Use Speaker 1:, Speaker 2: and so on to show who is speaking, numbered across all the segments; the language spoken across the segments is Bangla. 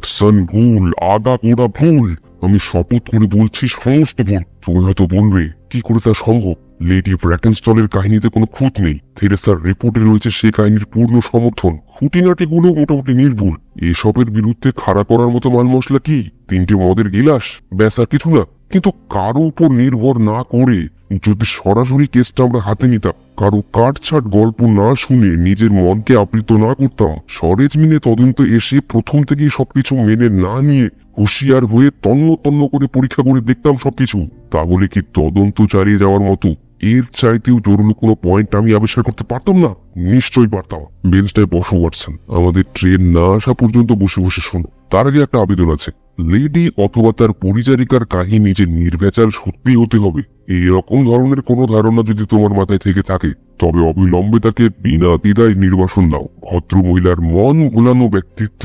Speaker 1: ওয়াটসন ভুল, আগা গোড়া ভুল। আমি শপথ করে বলছি সমস্ত ভুল। তুমি হয়তো বলবে কি করে তা সম্ভব? লেডি ব্র্যাকেনস্টলের কাহিনীতে কোনো খুঁত নেই। থেরেসার রিপোর্টে রয়েছে সে কাহিনীর পূর্ণ সমর্থন। খুঁটিনাটিগুলো মোটামুটি নির্ভুল। এসবের বিরুদ্ধে খাড়া করার মতো মাল মশলা কি? 3টে মদের গিলাস, ব্যাস, আর কিছু না। কিন্তু কারো উপর নির্ভর না করে যদি সরাসরি কেসটা আমরা হাতে নিতাম, কারো কাটছাট গল্প না শুনে নিজের মনকে আবৃত না করতাম, সরেজমিনে তদন্ত এসে প্রথম থেকেই সবকিছু মেনে না নিয়ে হুঁশিয়ার হয়ে তন্ন তন্ন করে পরীক্ষা করে দেখতাম সবকিছু, তাহলে কি তদন্ত চালিয়ে যাওয়ার মতো এর চাইতেও জরুরি কোনো পয়েন্ট আমি আবিষ্কার করতে পারতাম না? নিশ্চয়ই পারতাম। বেঞ্চটায় বসো ওয়াটসন, আমাদের ট্রেন না আসা পর্যন্ত বসে বসে শোনো। তার আগে একটা আবেদন আছে। লেডি অথবা তার পরিচারিকার কাহিনী যে নির্ভেজাল সত্যি হতে হবে এরকম ধরনের কোনো ধারণা যদি তোমার মাথায় থেকে থাকে, তবে অবিলম্বে তাকে বিনা দ্বিধায় নির্বাসন দাও। ভদ্র মহিলার মন গোলানো ব্যক্তিত্ব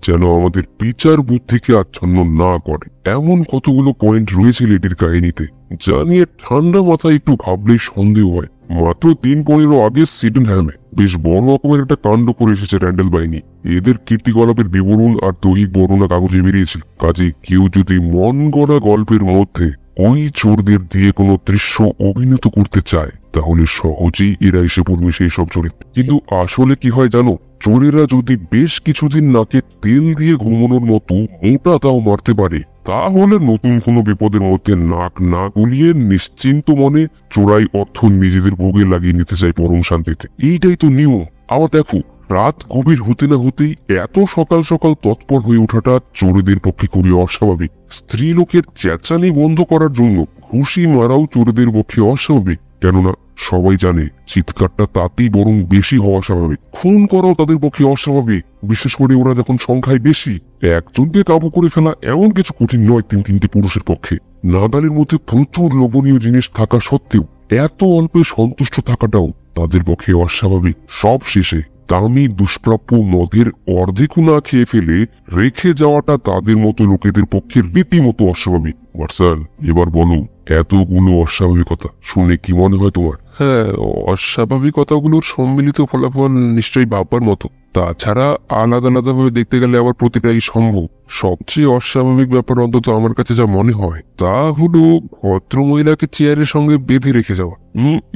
Speaker 1: যেন আমাদের বিচার বুদ্ধিকে আচ্ছন্ন না করে, এমন কতগুলো পয়েন্ট রয়েছে লেডির কাহিনীতে যা নিয়ে ঠান্ডা মাথায় একটু ভাবলেই সন্দেহ হয়। মাত্র 3-15 আগে সিডনহ্যামে বেশ বড় রকমের একটা কাণ্ড করে এসেছে র্যান্ডেল বাহিনী। এদের কীর্তিকলাপের বিবরণ আর দৈহিক বর্ণনা কাগজে বেরিয়েছিল। কাজে কেউ যদি মন গড়া গল্পের মধ্যে ওই চোরদের দিয়ে কোনো দৃশ্য অভিনীত করতে চায়, তাহলে সহজেই এরা এসে পড়বে সেই সব চরিত্র। কিন্তু আসলে কি হয় জানো? চোরেরা যদি বেশ কিছুদিন নাকে তেল দিয়ে ঘুমানোর মতো মোটা তাও মারতে পারে, তাহলে নতুন কোনো বিপদের মধ্যে নাক না গলিয়ে নিশ্চিন্ত মনে চোরাই অর্থ নিজেদের ভোগে লাগিয়ে নিতে চায় পরম শান্তিতে। এইটাই তো নিয়ম। আবার দেখো, রাত গভীর হতে না হতেই এত সকাল সকাল তৎপর হয়ে ওঠাটা চোরেদের পক্ষে খুবই অস্বাভাবিক। স্ত্রী লোকের চেঁচানি বন্ধ করার জন্য ঘুষি মারাও চোরেদের পক্ষে অস্বাভাবিক। কেননা সবাই জানে চিৎকারটা তাতেই বরং বেশি হওয়া স্বাভাবিক। খুন করাও তাদের পক্ষে অস্বাভাবিক, বিশেষ করে ওরা যখন সংখ্যায় বেশি। একজনকে কাবু করে ফেলা এমন কিছু কঠিন নয় 3-3টে পুরুষের পক্ষে। নাগালের মধ্যে প্রচুর লোভনীয় জিনিস থাকা সত্ত্বেও এত অল্পে সন্তুষ্ট থাকাটাও তাদের পক্ষে অস্বাভাবিক। সব শেষে দামি দুষ্প্রাপ্য মদের অর্ধেকও না খেয়ে ফেলে রেখে যাওয়াটা তাদের মতো লোকেদের পক্ষে রীতিমতো অস্বাভাবিক। ওয়াটসন, এবার বলো, এতগুলো অস্বাভাবিকতা শুনে কি মনে হয় তোমার?
Speaker 2: হ্যাঁ, অস্বাভাবিকতাগুলোর সম্মিলিত ফলাফল নিশ্চয়ই ভাববার মতো। তাছাড়া আলাদা আলাদা ভাবে দেখতে গেলে আবার প্রতিটাই সম্ভব। সবচেয়ে অস্বাভাবিক ব্যাপার অন্তত আমার কাছে যা মনে হয় তা হলো ভদ্রমহিলাকে চেয়ারের সঙ্গে বেঁধে রেখে যাওয়া।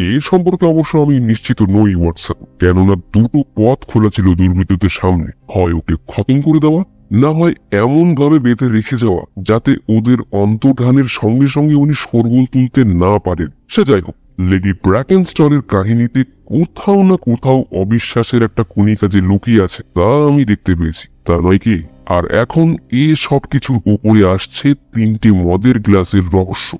Speaker 1: এর সম্পর্কে অবশ্য আমি নিশ্চিত নই ওয়াটসন। কেননা দুটো পথ খোলা ছিল দুর্বৃত্তদের সামনে। হয় ওকে খতম করে দেওয়া, না হয় এমন ভাবে বেঁধে রেখে যাওয়া যাতে ওদের অন্তর্ধানের সঙ্গে সঙ্গে উনি শোরগোল তুলতে না পারেন। সে যাই হোক, লেডি ব্র্যাকেনস্টলের কাহিনীতে কোথাও না কোথাও অবিশ্বাসের একটা কণিকা যে লুকিয়ে আছে তা আমি দেখতে পেয়েছি, তা নয় কি? আর এখন এ সব কিছুর উপরে আসছে 3টে মদের গ্লাসের রহস্য।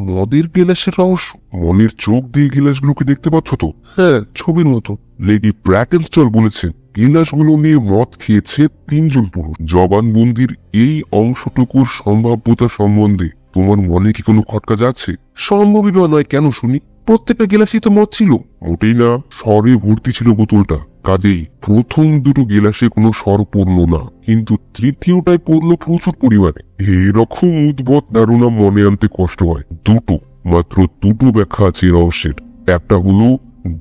Speaker 2: মদের গিলাসের রহস্য?
Speaker 1: মনের চোখ দিয়ে গিলাসগুলোকে দেখতে পাচ্ছ তো?
Speaker 2: হ্যাঁ, ছবির মতো।
Speaker 1: লেডি ব্র্যাকেনস্টল বলেছেন গিলাসগুলো নিয়ে মদ খেয়েছে 3জন পুরুষ। জবানবন্দির এই অংশটুকুর সম্ভাব্যতা সম্বন্ধে তোমার মনে কি কোনো খটকা যাচ্ছে?
Speaker 2: সম্ভবই বা নয় কেন শুনি? প্রত্যেকটা গিলাসই তো মদ ছিল।
Speaker 1: মোটেই না, স্বরে ভর্তি ছিল বোতলটা। কাজেই প্রথম দুটো গিলাসে কোনো স্বর পড়ল না, কিন্তু তৃতীয়টায় পড়লো প্রচুর পরিমাণে। এরকম উদ্ভট ধারণা মনে আনতে কষ্ট হয়। মাত্র দুটো ব্যাখ্যা আছে রহস্যের। একটা হলো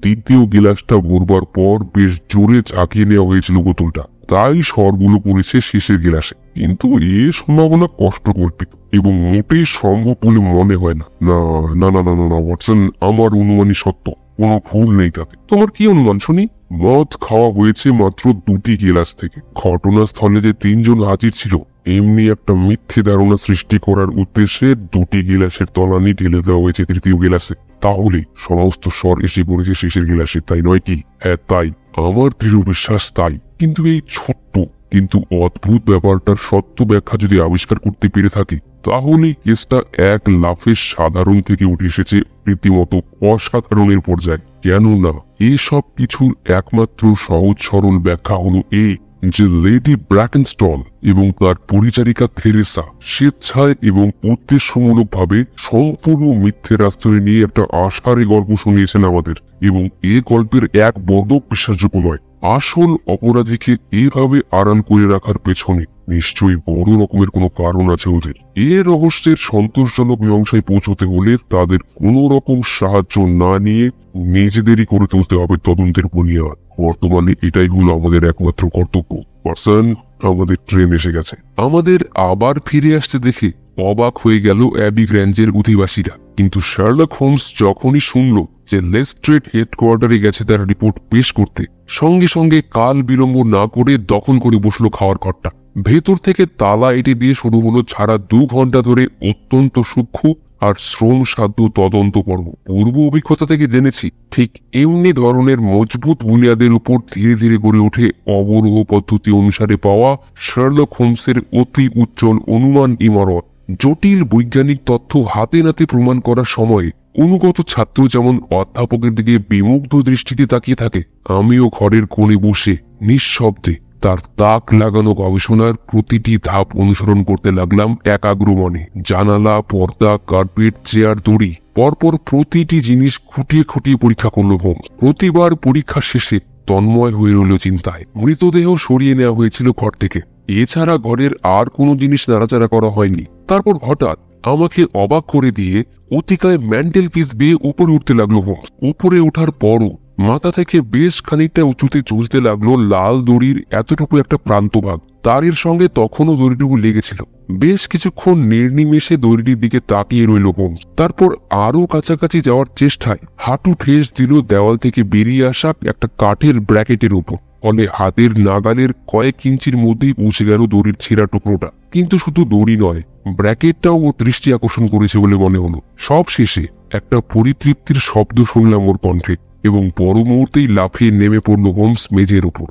Speaker 1: দ্বিতীয় গিলাসটা ভরবার পর বেশ জোরে চাকিয়ে নেওয়া হয়েছিল বোতলটা, তাই স্বরগুলো পড়েছে শেষের গিলাসে। কিন্তু এ সম্ভাবনা কষ্টকল্পিত এবং মোটেই সম্ভব বলে মনে হয় না। না না না না না ওয়াটসন, আমার অনুমানই সত্য, কোনো ভুল নেই তাতে।
Speaker 2: তোমার কি অনুমান শুনি?
Speaker 1: মদ খাওয়া হয়েছে মাত্র 2টি গিলাস থেকে। ঘটনাস্থলে যে 3জন হাজির ছিল এমনি একটা মিথ্যে ধারণা সৃষ্টি করার উদ্দেশ্যে 2টি গিলাসের তলানি ঢেলে দেওয়া হয়েছে তৃতীয় গিলাসে। তাহলে সমস্ত স্বর এসে পড়েছে শেষের গিলাসে, তাই নয় কি? হ্যাঁ তাই, আমার দৃঢ় বিশ্বাস তাই। কিন্তু এই ছোট্ট কিন্তু অদ্ভুত ব্যাপারটার সত্য ব্যাখ্যা যদি আবিষ্কার করতে পেরে থাকি, তাহলে কেসটা এক লাফে সাধারণ থেকে উঠে এসেছে রীতিমতো অসাধারণের পর্যায়ে। কেননা এসব কিছুর একমাত্র সহজ সরল ব্যাখ্যা হলো এই যে লেডি ব্র্যাকেনস্টল এবং তার পরিচারিকা থেরেসা স্বেচ্ছায় এবং উদ্দেশ্যমূলকভাবে সম্পূর্ণ মিথ্যের আশ্রয় নিয়ে একটা আশারে গল্প শুনিয়েছেন আমাদের, এবং এ গল্পের এক বড় বিশ্বাসযোগ্য নয়। আসল অপরাধীকে এভাবে আড়াল করে রাখার পেছনে নিশ্চয়ই বড় রকমের কোনো কারণ আছে ওদের। এ রহস্যের সন্তোষজনক মীমাংসায় পৌঁছতে হলে তাদের কোনো রকম সাহায্য না নিয়ে নিজেদেরই করে তুলতে হবে তদন্তের বুনিয়াদ। বর্তমানে এটাই হলো আমাদের একমাত্র কর্তব্য। পার্সন,
Speaker 2: আমাদের ট্রেন এসে গেছে। আমাদের আবার ফিরে আসতে দেখে অবাক হয়ে গেল অ্যাবি গ্র্যাঞ্জের অধিবাসীরা। কিন্তু শার্লক হোমস যখনই শুনল যে লেস্ট্রেট হেডকোয়ার্টারে গেছে তার রিপোর্ট পেশ করতে, সঙ্গে সঙ্গে কাল বিলম্ব না করে দখল করে বসলো খাওয়ার ঘরটা। ভেতর থেকে তালা এঁটে দিয়ে শুরু হলো ছাড়া 2 ঘন্টা ধরে অত্যন্ত সূক্ষ্ম আর শ্রমসাধ্য তদন্ত পর্ব। পূর্ব অভিজ্ঞতা থেকে জেনেছি ঠিক এমনি ধরনের মজবুত বুনিয়াদের উপর ধীরে ধীরে গড়ে ওঠে অবরোহ পদ্ধতি অনুসারে পাওয়া শার্লক হোমসের অতি উজ্জ্বল অনুমান ইমারত। জটিল বৈজ্ঞানিক তথ্য হাতে নাতে প্রমাণ করার সময় অনুগত ছাত্র যেমন অধ্যাপকের দিকে বিমুগ্ধ দৃষ্টিতে তাকিয়ে থাকে, আমিও ঘরের কোণে বসে নিঃশব্দে তার তাক লাগানো গবেষণার প্রতিটি ধাপ অনুসরণ করতে লাগলাম একাগ্র মনে। জানালা, পর্দা, কার্পেট, চেয়ার, দড়ি, পরপর প্রতিটি জিনিস খুঁটিয়ে খুঁটিয়ে পরীক্ষা করল হোমস। প্রতিবার পরীক্ষা শেষে তন্ময় হয়ে রইল চিন্তায়। মৃতদেহ সরিয়ে নেওয়া হয়েছিল ঘর থেকে, এছাড়া ঘরের আর কোনো জিনিস নাড়াচাড়া করা হয়নি। তারপর হঠাৎ আমাকে অবাক করে দিয়ে অতিকায় ম্যান্টেল পিস বেয়ে উপরে উঠতে লাগলো হোমস। উপরে ওঠার পরও মাথা থেকে বেশ খানিকটা উঁচুতে চলতে লাগলো লাল দড়ির এতটুকু একটা প্রান্তভাগ। তারের সঙ্গে তখনও দড়িটুকু লেগেছিল। বেশ কিছুক্ষণ নির্নিমেষে দড়িটির দিকে তাকিয়ে রইল হোমস। তারপর আরো কাছাকাছি যাওয়ার চেষ্টায় হাঁটু ঠেস দিল দেওয়াল থেকে বেরিয়ে আসা একটা কাঠের ব্র্যাকেটের উপর। ফলে হাতের নাগালের কয়েক ইঞ্চির মধ্যেই পৌঁছে গেল দড়ির ছেঁড়া টুকরোটা। কিন্তু শুধু দড়ি নয়, ব্র্যাকেটটাও ওর দৃষ্টি আকর্ষণ করেছে বলে মনে হলো। সব শেষে একটা পরিতৃপ্তির শব্দ শুনলাম ওর কণ্ঠে এবং পর মুহূর্তেই লাফিয়ে নেমে পড়ল হোমস মেঝের উপর।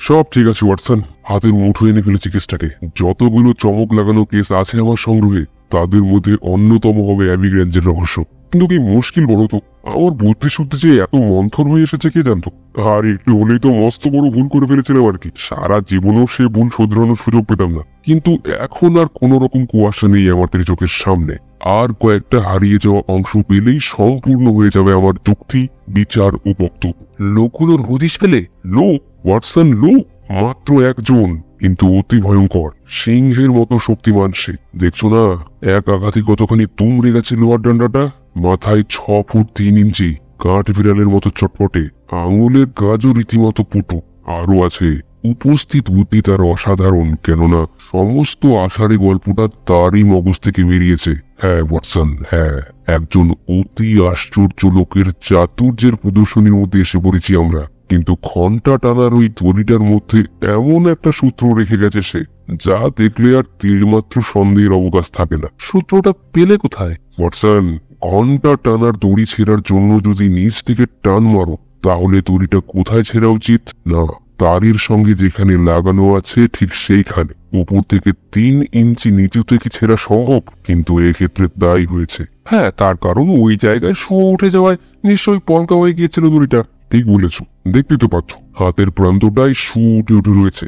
Speaker 1: সব ঠিক আছে ওয়াটসন, হাতের মুঠো এনে ফেলেছি কেসটাকে। যতগুলো চমক লাগানো কেস আছে আমার সংগ্রহে, তাদের মধ্যে অন্যতম হবে অ্যাবি গ্র্যাঞ্জের রহস্য। কিন্তু কি মুশকিল বলো তো, আমার বুদ্ধি শুদ্ধি যে এত মন্থর হয়ে এসেছে কে জানতো। আর একটু হলেই তো মস্ত বড় ভুল করে ফেলেছিলাম আর কি। সারা জীবনেও সে ভুল শোধরানোর সুযোগ পেতাম না। কিন্তু এখন আর কোন রকম কুয়াশা নেই আমাদের চোখের সামনে। আর কয়েকটা হারিয়ে যাওয়া অংশ পেলেই সম্পূর্ণ হয়ে যাবে আমার যুক্তি, বিচার ও বক্তব্য।
Speaker 2: লোকগুলোর হদিশ পেলে?
Speaker 1: লোক ওয়াটসন, লোক মাত্র একজন, কিন্তু অতি ভয়ঙ্কর, সিংহের মতো শক্তিমান সে। দেখছো না এক আঘাতে কতখানি তুমড়ে গেছে লোহার ডান্ডাটা। মাথায় 6 ফুট 3 ইঞ্চি, কাঠ বিড়ালের মতো চটপটে, আঙুলের গাজও রীতিমতো পুটু। আরো আছে উপস্থিত বুদ্ধি তার অসাধারণ, কেননা সমস্ত আষাঢ়ি গল্পটা তারই মগজ থেকে বেরিয়েছে। হ্যাঁ ওয়াটসন, হ্যাঁ, একজন অতি আশ্চর্য লোকের চাতুর্যের প্রদর্শনীর মধ্যে এসে পড়েছি আমরা। কিন্তু ঘন্টা টানার ওই তরিটার মধ্যে এমন একটা সূত্র রেখে গেছে সে, যা দেখলে আর তিলমাত্র সন্দেহের অবকাশ থাকে না।
Speaker 2: সূত্রটা পেলে কোথায়?
Speaker 1: ওয়াটসন, ঘন্টা টানার দড়ি ছেঁড়ার জন্য যদি নিচ থেকে টান মারো, তাহলে দড়িটা কোথায় ছেঁড়া উচিত? না, তারের সঙ্গে যেখানে লাগানো আছে ঠিক সেইখানে। উপর থেকে 3 ইঞ্চি নিচু থেকে ছেঁড়া সম্ভব, কিন্তু এক্ষেত্রে তাই হয়েছে।
Speaker 2: হ্যাঁ, তার কারণ ওই জায়গায় শুয়ে উঠে যাওয়ায় নিশ্চয়ই পলকা হয়ে গিয়েছিল দড়িটা।
Speaker 1: ঠিক বলেছ, দেখতে তো পাচ্ছ হাতের প্রান্তটাই উঠে উঠে রয়েছে।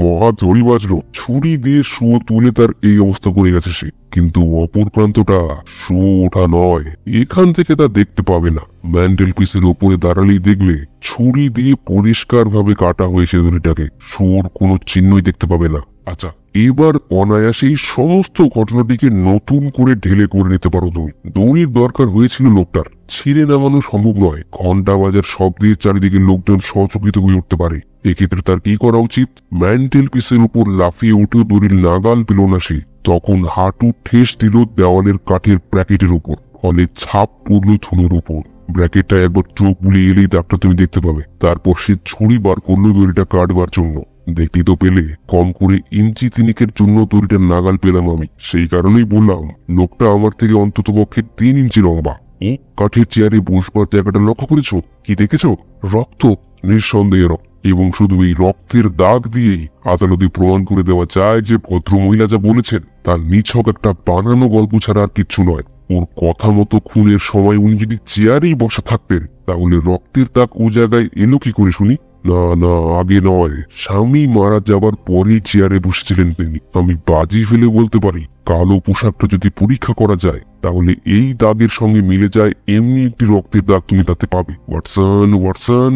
Speaker 1: মহা দড়ি বাজলো, ছুরি দিয়ে শুয়ো তুলে তার এই অবস্থা করে গেছে সে। কিন্তু অপর প্রান্তটা শুয়ো ওঠা নয়, এখান থেকে তা দেখতে পাবে না। ম্যান্ডেল পিসের ওপরে দাঁড়ালেই দেখলে ছুরি দিয়ে পরিষ্কার ভাবে কাটা হয়েছে দড়িটাকে। শুয়োর কোনো চিহ্নই দেখতে পাবে না। আচ্ছা, এবার অনায়াসেই সমস্ত ঘটনাটিকে নতুন করে ঢেলে করে নিতে পারো তুমি। দড়ির দরকার হয়েছিল লোকটার, ছিঁড়ে নামানো সম্ভব নয়। ঘন্টা বাজার শব্দে চারিদিকে লোকজন সচকিত হয়ে উঠতে পারে। এক্ষেত্রে তার কি করা উচিত? ম্যান্টেল পিসের উপর লাফিয়ে উঠে দড়ির নাগাল পেল না সে, তখন হাঁটু ঠেস দিল দেওয়ালের কাঠের ব্র্যাকেটের উপর। ফলে ছাপ পড়ল থুনুর উপর। ব্র্যাকেটটা একবার চোখ বুলিয়ে এলেই দাগটা তুমি দেখতে পাবে। তারপর সে ছুরি বার করলো দড়িটা কাটবার জন্য। দেখতে তো পেলে কম করে ইঞ্চি 3 জন্য দড়িটার নাগাল পেলাম আমি। সেই কারণেই বললাম লোকটা আমার থেকে অন্তত পক্ষে 3 ইঞ্চি লম্বা। ও কাঠের চেয়ারে বসবার জায়গাটা লক্ষ্য করেছো? কি দেখেছো?
Speaker 2: রক্ত,
Speaker 1: নিঃসন্দেহে রক্ত। এবং শুধু এই রক্তের দাগ দিয়েই আদালতে প্রমাণ করে দেওয়া যায় যে ভদ্রমহিলা যা বলেছেন তার নিছক একটা বানানো গল্প ছাড়া আর কিচ্ছু নয়। ওর কথা মতো খুনের সময় উনি যদি চেয়ারেই বসা থাকতেন, তাহলে রক্তের দাগ ও জায়গায় এলো কি করে শুনি? না না, আগে নয়, স্বামী মারা যাবার পরেই চেয়ারে বসেছিলেন তিনি। আমি বাজি ফেলে বলতে পারি, কালো পোশাকটা যদি পরীক্ষা করা যায়, তাহলে এই দাগের সঙ্গে মিলে যায় এমনি একটি রক্তের দাগ তুমি তাতে পাবে। ওয়াটসন, ওয়াটসন,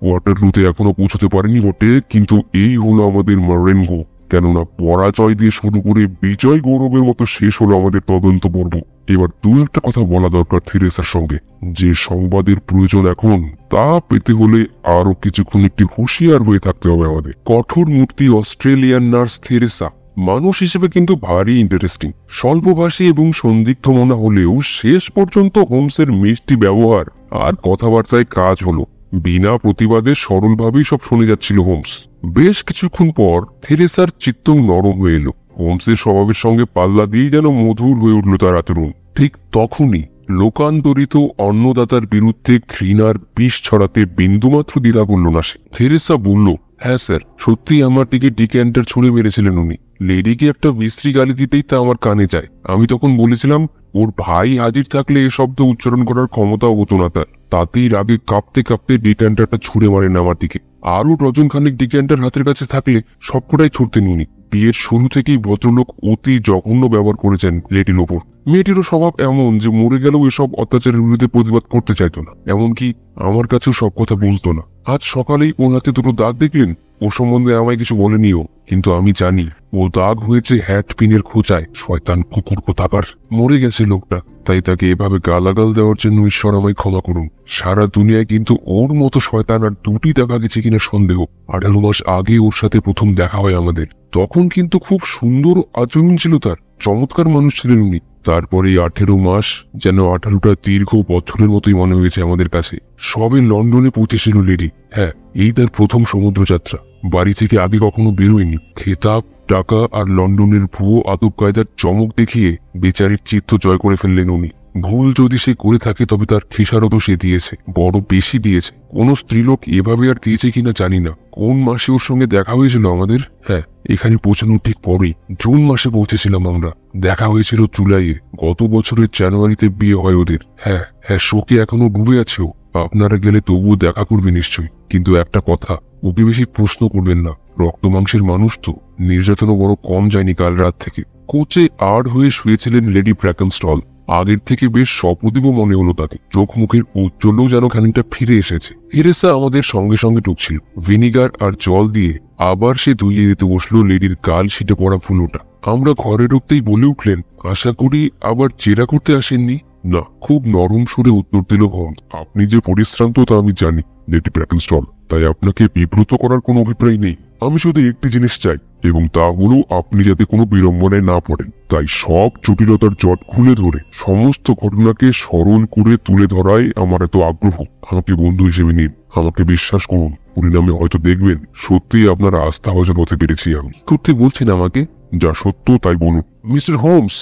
Speaker 1: ওয়াটারলুতে এখনো পৌঁছতে পারেনি বটে, কিন্তু এই হলো আমাদের মারেনগো। কেননা পরাজয় দিয়ে শুরু করে বিজয় গৌরবের মতো শেষ হলো আমাদের তদন্ত পর্ব। এবার দু একটা কথা বলা দরকার থেরেসার সঙ্গে। যে সংবাদের প্রয়োজন এখন, তা পেতে হলে আরো কিছুক্ষণ একটু হুঁশিয়ার হয়ে থাকতে হবে আমাদের। কঠোর মূর্তি অস্ট্রেলিয়ান নার্স থেরেসা মানুষ হিসেবে কিন্তু ভারী ইন্টারেস্টিং। স্বল্পভাষী এবং সন্দিগ্ধ মনে হলেও শেষ পর্যন্ত হোমসের মিষ্টি ব্যবহার আর কথাবার্তায় কাজ হলো। বিনা প্রতিবাদে সরলভাবেই সব শুনে যাচ্ছিল হোমস। বেশ কিছুক্ষণ পর থেরেসার চিত্ত নরম হয়ে এলো। হোমসের স্বভাবের সঙ্গে পাল্লা দিয়ে যেন মধুর হয়ে উঠল তার আচরণ। ঠিক তখনই লোকান্তরিত অন্নদাতার বিরুদ্ধে ঘৃণার বিষ ছড়াতে বিন্দুমাত্র দ্বিধা করল না সে। থেরেসা বলল, হ্যাঁ স্যার, সত্যি আমার দিকে ডিক্যান্টার ছুঁড়ে মেরেছিলেন উনি। লেডিকে একটা বিশ্রী গালি দিতেই তা আমার কানে যায়। আমি তখন বলেছিলাম ওর ভাই হাজির থাকলে এ শব্দ উচ্চারণ করার ক্ষমতাও হতো না তার। তাতেই রাগে কাঁপতে কাঁপতে ডিক্যান্টারটা ছুঁড়ে মারেন আমার দিকে। আরো ডজন খানিক ডিক্যান্টার হাতের কাছে থাকলে সবকটাই ছুটতেন উনি। বিয়ের শুরু থেকেই ভদ্রলোক অতি জঘন্য ব্যবহার করেছেন লেডির ওপর। মেয়েটিরও স্বভাব এমন যে মরে গেলেও এসব অত্যাচারের বিরুদ্ধে প্রতিবাদ করতে চাইতো না, এমনকি আমার কাছেও সব কথা বলতো না। আজ সকালেই ওর হাতে দুটো দাগ দেখলেন। ও সম্বন্ধে আমায় কিছু বলেনিও, কিন্তু আমি জানি ও দাগ হয়েছে হ্যাট পিনের খোঁচায়। শয়তান কুকুর কোথাকার। মরে গেছে লোকটা, তাই তাকে এভাবে গালাগাল দেওয়ার জন্য ঈশ্বর আমায় ক্ষমা করুন। সারা দুনিয়ায় কিন্তু ওর মতো শয়তান আর দুটি দেখা গেছে কিনা সন্দেহ। 18 মাস আগে ওর সাথে প্রথম দেখা হয় আমাদের। তখন কিন্তু খুব সুন্দর আচরণ ছিল তার, চমৎকার মানুষ ছিলেন উনি। তারপরে 18 মাস যেন 18টা দীর্ঘ বছরের মতোই মনে হয়েছে আমাদের কাছে। সবে লন্ডনে পৌঁছেছিল লেডি। হ্যাঁ, এই তার প্রথম সমুদ্রযাত্রা। বাড়ি থেকে আগে কখনো বেরোয়নি। খেতাব, টাকা আর লন্ডনের ভুয়ো আদব কায়দার চমক দেখিয়ে বেচারির চিত্ত জয় করে ফেললেন উনি। ভুল যদি সে করে থাকে তবে তার খেসারত সে দিয়েছে, বড় বেশি দিয়েছে। কোন স্ত্রীলোক এভাবে আর দিয়েছে কিনা জানি না। কোন মাসে ওর সঙ্গে দেখা হয়েছিল আমাদের? হ্যাঁ, এখানে পৌঁছানোর ঠিক পরেই জুন মাসে পৌঁছেছিলাম আমরা। দেখা হয়েছিল জুলাইয়ে। গত বছরের জানুয়ারিতে বিয়ে হয় ওদের। হ্যাঁ, শোকে এখনো ডুবে আছে ও। আপনারা গেলে তবুও দেখা করবে নিশ্চয়ই। কিন্তু একটা কথা, ওকে বেশি প্রশ্ন করবেন না। রক্ত মাংসের মানুষ তো, নির্যাতনও বড় কম যায়নি কাল রাত থেকে। কোচে আড় হয়ে শুয়েছিলেন লেডি ব্র্যাকেনস্টল। আগের থেকে বেশ সপ্রতিভ মনে হলো তাকে। চোখ মুখের ঔজ্জ্বল্য যেন খানিকটা ফিরে এসেছে। থেরেসা আমাদের সঙ্গে সঙ্গে ঢুকছিল। ভিনিগার আর জল দিয়ে আবার সে ধুইয়ে দিতে বসলো লেডির গাল ছিটে পড়া ফুলোটা। আমরা ঘরে ঢুকতেই বলে উঠলেন, আশা করি আবার জেরা করতে আসেননি? না, খুব নরম সুরে উত্তর দিল হোমস। আপনি যে পরিশ্রান্ত তা আমি জানি লেডি ব্র্যাকেনস্টল, তাই আপনাকে বিব্রত করার কোনো অভিপ্রায় নেই। আমি শুধু একটি জিনিস চাই, এবং তা হলো আপনি যাতে কোনো বিড়ম্বনায় না পড়েন। তাই সব জটিলতার জট খুলে ধরে সমস্ত ঘটনাকে সরল করে তুলে ধরায় আমার এত আগ্রহ। আমাকে বন্ধু হিসেবে নিন, আমাকে বিশ্বাস করুন। পরিণামে হয়তো দেখবেন সত্যিই আপনার আস্থাভাজন হতে পেরেছি আমি। করতে বলছেন আমাকে? যা সত্য তাই বলুন মিস্টার হোমস।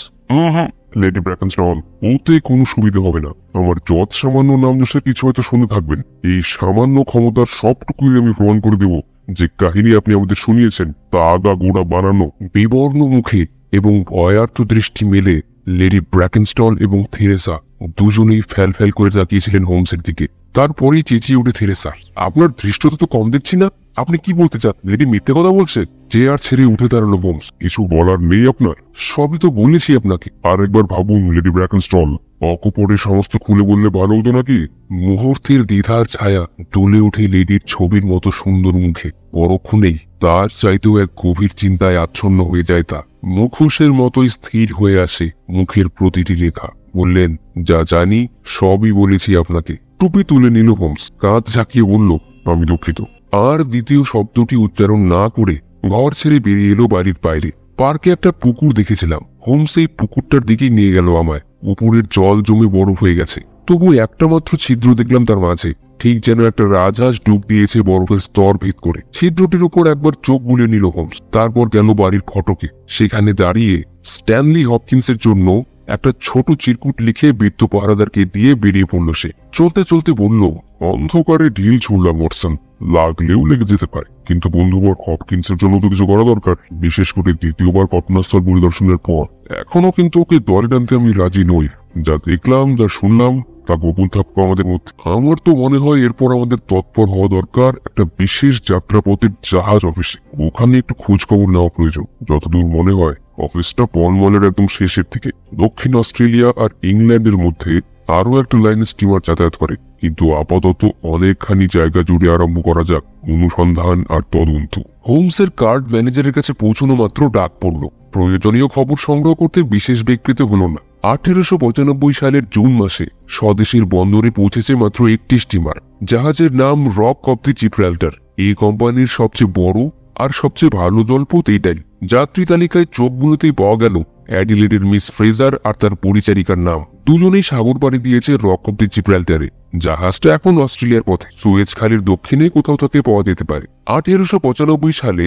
Speaker 1: লেডি ব্র্যাকেনস্টল, ওতে কোনো সুবিধা হবে না। আমার যত সামান্য নামযশের কিছু হয়তো শুনে থাকবেন। এই সামান্য ক্ষমতার সবটুকুই আমি প্রমাণ করে দেব। যে কাহিনী আপনি আমাদের শুনিয়েছেন তা আগা গোড়া বানানো। বিবর্ণ মুখে এবং ভয়ার্থ দৃষ্টি মেলে লেডি ব্র্যাকেনস্টল এবং থেরেসা দুজনেই ফ্যাল ফ্যাল করে তাকিয়েছিলেন হোমসের দিকে। তারপরেই চেঁচিয়ে উঠে থেরেসা, আপনার ধৃষ্টতা তো কম দেখছি না। আপনি কি বলতে চান? লেডি মিথ্যে কথা বলছে? চেয়ার ছেড়ে উঠে দাঁড়ালো হোমস। কিছু বলার নেই আপনার? সবই তো বলেছি আপনাকে। আর একবার ভাবুন লেডি ব্র্যাকেনস্টল, অকপটে সমস্ত খুলে বললে ভালো হতো নাকি? মুহূর্তের দ্বিধার ছায়া ডলে ওঠে লেডির ছবির মতো সুন্দর মুখে। পরক্ষণেই তার চাইতেও এক গভীর চিন্তায় আচ্ছন্ন হয়ে যায় তা। মুখোশের মতোই স্থির হয়ে আসে মুখের প্রতিটি রেখা। বললেন, যা জানি সবই বলেছি আপনাকে। টুপি তুলে নিল হোমস। কাঁধ ঝাঁকিয়ে বলল, আমি দুঃখিত। আর দ্বিতীয় শব্দটি উচ্চারণ না করে ঘর ছেড়ে বেরিয়ে এলো বাড়ির বাইরে। পার্কে একটা পুকুর দেখেছিলাম। হোমস এই পুকুরটার দিকেই নিয়ে গেল আমায়। উপরের জল জমে বরফ হয়ে গেছে, তবু একটা মাত্র ছিদ্র দেখলাম তার মাঝে, ঠিক যেন একটা রাজহাঁস ডুব দিয়েছে বরফের স্তর ভেদ করে। ছিদ্রটির উপর একবার চোখ বুলিয়ে নিল হোমস। তারপর গেল বাড়ির ফটকে। সেখানে দাঁড়িয়ে স্ট্যানলি হপকিন্সের জন্য একটা ছোট চিরকুট লিখে বৃত্ত পাহারাদারকে দিয়ে বেরিয়ে পড়ল সে। চলতে চলতে বলল, অন্ধকারে ঢিল ছুড়লাম ওয়াটসন, লাগলেও লেগে যেতে পারে। কিন্তু বন্ধুবর হপকিন্সের জন্য তো কিছু করা দরকার, বিশেষ করে দ্বিতীয়বার ঘটনাস্থল পরিদর্শনের পর। এখনো কিন্তু ওকে দলে টানতে আমি রাজি নই। যা দেখলাম, যা শুনলাম, তা গোপন থাকবো আমাদের মধ্যে। আমার তো মনে হয় এরপর আমাদের তৎপর হওয়া দরকার একটা বিশেষ যাত্রাপথের জাহাজ অফিসে। ওখানে একটু খোঁজ খবর নেওয়া প্রয়োজন। যতদূর মনে হয় অফিসটা পলমলের একদম শেষের থেকে। দক্ষিণ অস্ট্রেলিয়া আর ইংল্যান্ডের মধ্যে আরো একটা লাইনে স্টিমার যাতায়াত করে, কিন্তু আপাতত অনেকখানি জায়গা জুড়ে আরম্ভ করা যাক অনুসন্ধান আর তদন্ত। হোমসের কার্ড ম্যানেজারের কাছে পৌঁছানো মাত্র ডাক পড়ল। প্রয়োজনীয় খবর সংগ্রহ করতে বিশেষ বেগ পেতে হলো না।
Speaker 2: 1895 সালের জুন মাসে স্বদেশের বন্দরে পৌঁছেছে মাত্র একটি স্টিমার। জাহাজের নাম রক অব দি জিব্রাল্টার। এই কোম্পানির সবচেয়ে বড় আর সবচেয়ে ভালো জলপথ এটাই। যাত্রী তালিকায় চোখ বুলোতেই পাওয়া গেল অ্যাডিলেডের মিস ফ্রেজার আর তার পরিচারিকার নাম। দুজনেই সাগর পাড়ি দিয়েছে রক অব দি জিব্রাল্টারে। জাহাজটা এখন অস্ট্রেলিয়ার পথে, সুয়েজ খালের দক্ষিণে কোথাও থেকে পাওয়া যেতে পারে। 1895 সালে